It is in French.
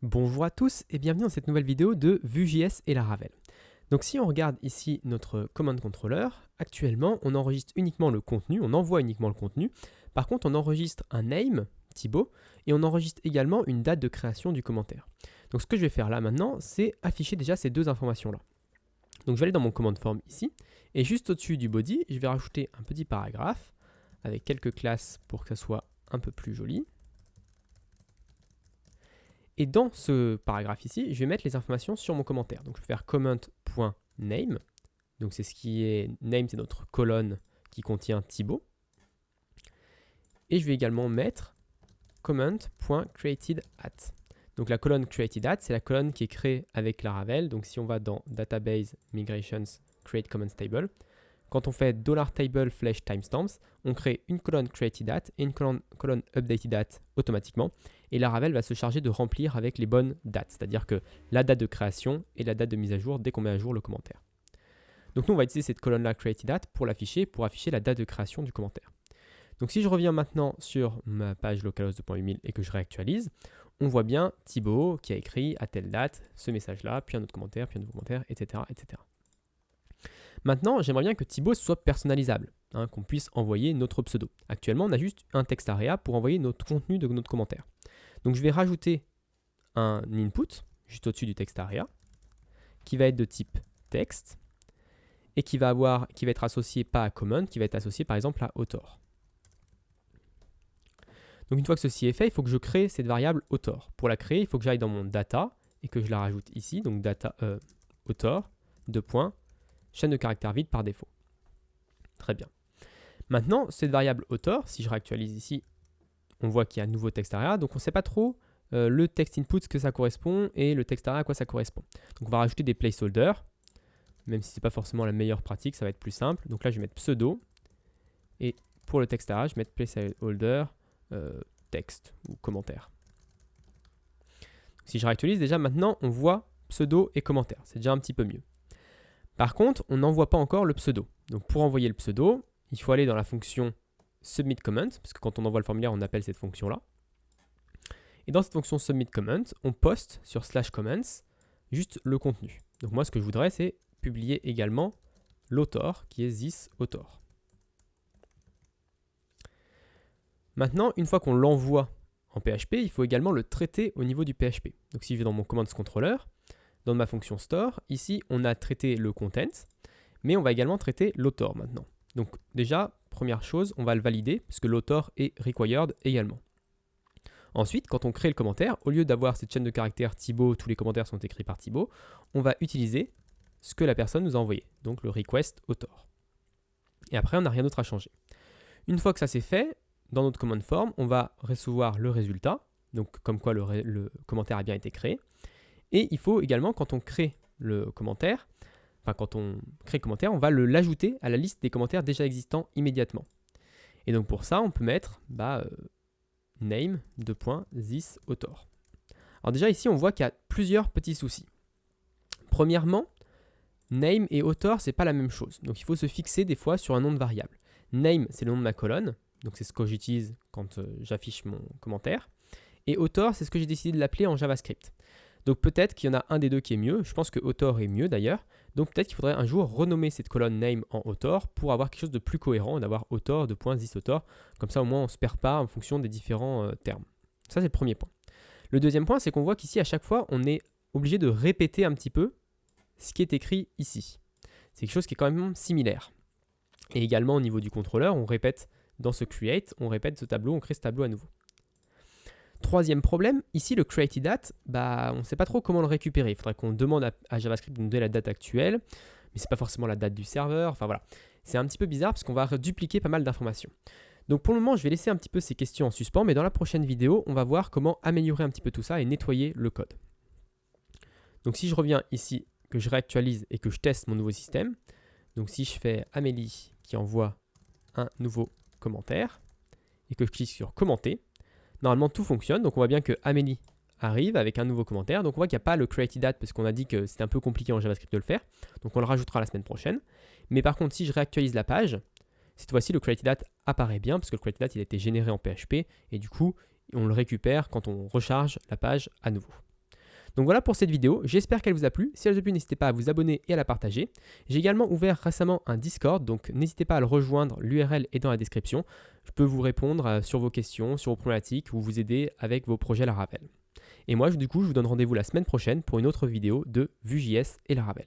Bonjour à tous et bienvenue dans cette nouvelle vidéo de Vue.js et Laravel. Donc si on regarde ici notre command controller, actuellement on enregistre uniquement le contenu, on envoie uniquement le contenu. Par contre on enregistre un name, Thibaut, et on enregistre également une date de création du commentaire. Donc ce que je vais faire là maintenant, c'est afficher déjà ces deux informations-là. Donc je vais aller dans mon command form ici, et juste au-dessus du body, je vais rajouter un petit paragraphe avec quelques classes pour que ça soit un peu plus joli. Et dans ce paragraphe ici, je vais mettre les informations sur mon commentaire. Donc je vais faire comment.name. Donc c'est ce qui est name, c'est notre colonne qui contient Thibaut. Et je vais également mettre comment.createdAt. Donc la colonne createdAt, c'est la colonne qui est créée avec Laravel. Donc si on va dans database migrations create comments table, quand on fait $table flash timestamps, on crée une colonne createdAt et une colonne updatedAt automatiquement. Et Laravel va se charger de remplir avec les bonnes dates, c'est-à-dire que la date de création et la date de mise à jour dès qu'on met à jour le commentaire. Donc nous, on va utiliser cette colonne-là createdAt pour l'afficher, pour afficher la date de création du commentaire. Donc si je reviens maintenant sur ma page localhost 2.8000 et que je réactualise, on voit bien Thibaut qui a écrit à telle date ce message-là, puis un autre commentaire, puis un nouveau commentaire, etc. etc. Maintenant, j'aimerais bien que Thibaut soit personnalisable, qu'on puisse envoyer notre pseudo. Actuellement, on a juste un text area pour envoyer notre contenu de notre commentaire. Donc je vais rajouter un input juste au-dessus du text area qui va être de type text et qui va être associé pas à comment, qui va être associé par exemple à author. Donc une fois que ceci est fait, il faut que je crée cette variable author. Pour la créer, il faut que j'aille dans mon data et que je la rajoute ici, donc data author, chaîne de caractères vide par défaut. Très bien. Maintenant, cette variable author, si je réactualise ici, on voit qu'il y a un nouveau text area, donc on ne sait pas trop le text input ce que ça correspond et le text area à quoi ça correspond. Donc on va rajouter des placeholders, même si ce n'est pas forcément la meilleure pratique, ça va être plus simple. Donc là, je vais mettre pseudo, et pour le text area, je vais mettre placeholder texte ou commentaire. Donc, si je réactualise, déjà maintenant, on voit pseudo et commentaire. C'est déjà un petit peu mieux. Par contre, on n'envoie pas encore le pseudo. Donc pour envoyer le pseudo, il faut aller dans la fonction submit comment, parce que quand on envoie le formulaire, on appelle cette fonction-là. Et dans cette fonction submit comment, on poste sur /comments juste le contenu. Donc moi, ce que je voudrais, c'est publier également l'author, qui est this author. Maintenant, une fois qu'on l'envoie en PHP, il faut également le traiter au niveau du PHP. Donc si je vais dans mon commands controller, dans ma fonction store, ici, on a traité le content, mais on va également traiter l'author maintenant. Donc déjà, première chose, on va le valider, parce que l'author est required également. Ensuite, quand on crée le commentaire, au lieu d'avoir cette chaîne de caractères Thibaut, tous les commentaires sont écrits par Thibaut, on va utiliser ce que la personne nous a envoyé, donc le request author. Et après, on n'a rien d'autre à changer. Une fois que ça c'est fait, dans notre command form, on va recevoir le résultat, donc comme quoi le commentaire a bien été créé. Et il faut également, quand on crée le commentaire, on va l'ajouter à la liste des commentaires déjà existants immédiatement. Et donc pour ça, on peut mettre name this author. Alors déjà ici, on voit qu'il y a plusieurs petits soucis. Premièrement, name et author, c'est pas la même chose. Donc il faut se fixer des fois sur un nom de variable. Name, c'est le nom de ma colonne, donc c'est ce que j'utilise quand j'affiche mon commentaire. Et author, c'est ce que j'ai décidé de l'appeler en JavaScript. Donc peut-être qu'il y en a un des deux qui est mieux, je pense que author est mieux d'ailleurs, donc peut-être qu'il faudrait un jour renommer cette colonne name en author pour avoir quelque chose de plus cohérent, d'avoir author, this author, comme ça au moins on ne se perd pas en fonction des différents termes. Ça c'est le premier point. Le deuxième point, c'est qu'on voit qu'ici à chaque fois on est obligé de répéter un petit peu ce qui est écrit ici. C'est quelque chose qui est quand même similaire. Et également au niveau du contrôleur, on répète dans ce create, on répète ce tableau, on crée ce tableau à nouveau. Troisième problème, ici le createdAt, on ne sait pas trop comment le récupérer. Il faudrait qu'on demande à JavaScript de nous donner la date actuelle, mais ce n'est pas forcément la date du serveur. Enfin voilà, c'est un petit peu bizarre parce qu'on va dupliquer pas mal d'informations. Donc pour le moment, je vais laisser un petit peu ces questions en suspens, mais dans la prochaine vidéo, on va voir comment améliorer un petit peu tout ça et nettoyer le code. Donc si je reviens ici, que je réactualise et que je teste mon nouveau système, donc si je fais Amélie qui envoie un nouveau commentaire et que je clique sur commenter, normalement tout fonctionne, donc on voit bien que Amélie arrive avec un nouveau commentaire, donc on voit qu'il n'y a pas le createdAt parce qu'on a dit que c'était un peu compliqué en JavaScript de le faire, donc on le rajoutera la semaine prochaine. Mais par contre, si je réactualise la page, cette fois-ci le createdAt apparaît bien parce que le createdAt il a été généré en PHP et du coup on le récupère quand on recharge la page à nouveau. Donc voilà pour cette vidéo, j'espère qu'elle vous a plu. Si elle vous a plu, n'hésitez pas à vous abonner et à la partager. J'ai également ouvert récemment un Discord, donc n'hésitez pas à le rejoindre, l'URL est dans la description. Je peux vous répondre sur vos questions, sur vos problématiques ou vous aider avec vos projets Laravel. Et moi, du coup, je vous donne rendez-vous la semaine prochaine pour une autre vidéo de Vue.js et Laravel.